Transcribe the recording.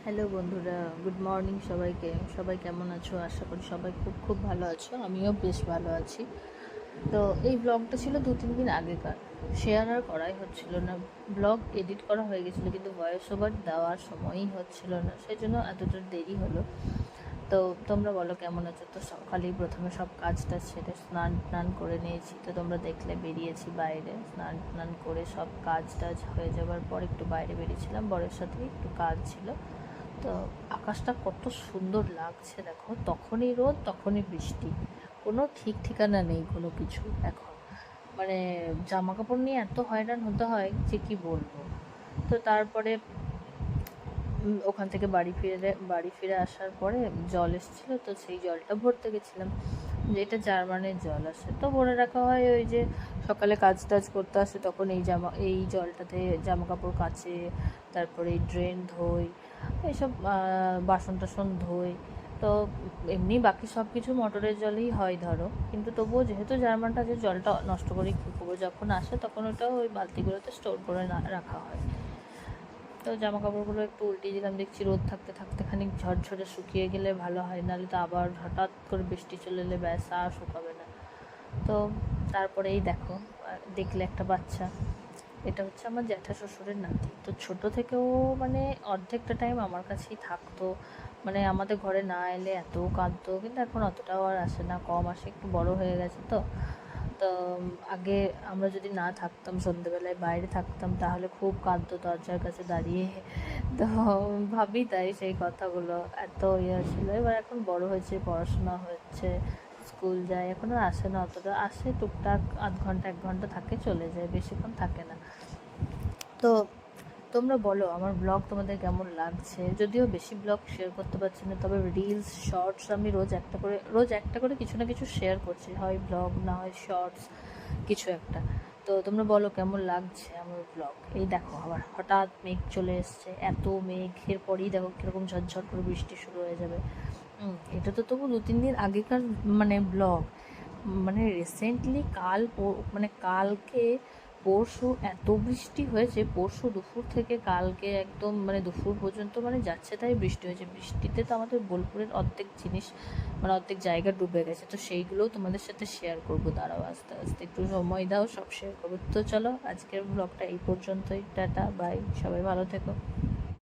Hello বন্ধুরা, good morning সবাইকে। সবাই কেমন আছো? আশা করি সবাই খুব খুব ভালো আছো। আমিও বেশ ভালো আছি। তো এই ব্লগটা ছিল 2-3 দিন আগেকার, শেয়ার আর করাই হচ্ছিল না। ব্লগ এডিট করা হয়ে গেছিলো কিন্তু ভয়েস ওভার দেওয়ার সময়ই হচ্ছিল না, সেই জন্য এতটা দেরি হলো। তো তোমরা বলো কেমন আছো? তো সকালেই প্রথমে সব কাজটা সেরে স্নান টান করে নিয়েছি। তো তোমরা দেখলে বেরিয়েছি বাইরে, স্নান টান করে সব কাজ টাজ হয়ে যাওয়ার পর একটু বাইরে বেরিয়েছিলাম, বরের সাথে একটু কাজ ছিল। তো আকাশটা কত সুন্দর লাগছে দেখো, তখনই রোদ তখনই বৃষ্টি, কোনো ঠিক ঠিকানা নেই কোনো কিছু এখন। মানে জামা কাপড় নিয়ে এত হয়রান হতে হয় যে কি বলবো। তো তারপরে ওখান থেকে বাড়ি ফিরে আসার পরে জল এসেছিলো, তো সেই জলটা ভরতে গেছিলাম। যেটা জার্মানের জল আসে, তো ভরে রাখা হয়। ওই যে সকালে কাজ টাজ করতে আসে তখন এই জলটাতে জামা কাপড় কাচে, তারপরে এই ড্রেন ধোই, এইসব বাসন টাসন ধোই। তো এমনি বাকি সব কিছু মোটরের জলেই হয় ধরো, কিন্তু তবুও যেহেতু জার্মানটা যে জলটা নষ্ট করে কী করবো, যখন আসে তখন ওটা ওই বালতিগুলোতে স্টোর করে রাখা হয়। তো জামা কাপড়গুলো একটু উল্টিয়ে দিলাম, দেখছি রোদ থাকতে থাকতে খানিক ঝরঝরে শুকিয়ে গেলে ভালো হয়, নাহলে তো আবার হঠাৎ করে বৃষ্টি চলে এলে ব্যাস আর শুকাবে না। তো তারপরে এই দেখো, দেখলে একটা বাচ্চা, এটা হচ্ছে আমার জ্যাঠা শ্বশুরের নাতি। তো ছোটো থেকেও মানে অর্ধেকটা টাইম আমার কাছেই থাকতো, মানে আমাদের ঘরে না এলে এত কাঁদতো, কিন্তু এখন অতটাও আর আসে না, কম আসে, একটু বড় হয়ে গেছে তো। তো আগে আমরা যদি না থাকতাম, সন্ধেবেলায় বাইরে থাকতাম, তাহলে খুব কাঁদতো দরজার কাছে দাঁড়িয়ে। তো ভাবি তাই সেই কথাগুলো, এত ইয়ে ছিল। এবার এখন বড় হয়েছে, পড়াশোনা হচ্ছে, স্কুল যায়, এখন আর আসে না অতটা, আসে টুকটাক 0.5 ঘন্টা 1 ঘন্টা থাকে, চলে যায়, বেশিক্ষণ থাকে না। তো তোমরা বলো আমার ব্লগ তোমাদের কেমন লাগছে। যদিও বেশি ব্লগ শেয়ার করতে পারছি না, তবে রিলস শর্টস আমি রোজ একটা করে কিছু না কিছু শেয়ার করছি, হয় ব্লগ না হয় শর্টস, কিছু একটা। তো তোমরা বলো কেমন লাগছে আমার ব্লগ। এই দেখো আবার হঠাৎ মেঘ চলে এসছে, এত মেঘের পরেই দেখো কীরকম ঝরঝর করে বৃষ্টি শুরু হয়ে যাবে। এটা তো তবু 2-3 দিন আগেকার মানে ব্লগ। মানে রিসেন্টলি মানে কালকে পরশু এত বৃষ্টি হয়েছে, পরশু দুপুর থেকে কালকে একদম মানে দুপুর পর্যন্ত মানে যাচ্ছে তাই বৃষ্টি হয়েছে। বৃষ্টিতে তো আমাদের বোলপুরের অর্ধেক জিনিস মানে অর্ধেক জায়গা ডুবে গেছে। তো সেইগুলোও তোমাদের সাথে শেয়ার করবো, দাঁড়াও আস্তে আস্তে একটু সময় দাও, সব শেয়ার করবো। তো চলো আজকের ব্লগটা এই পর্যন্তই, টাটা বাই, সবাই ভালো থেকো।